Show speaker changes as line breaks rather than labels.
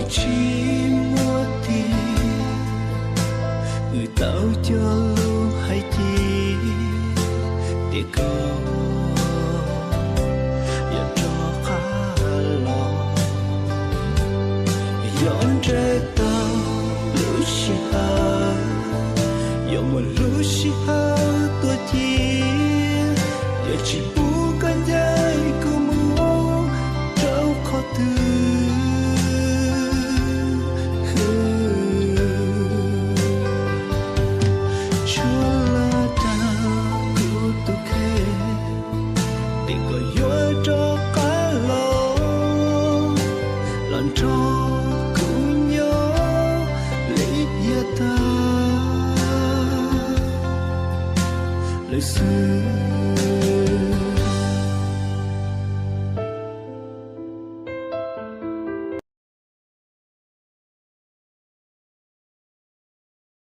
chỉ mua tiền người tao cho luôn hay chi để có ya cho khá lo yon tre tao lu shi ha yo mo lu shi ha tua chi ya chỉ bu can dai ku mu trao khó từ cho cá lô lần cho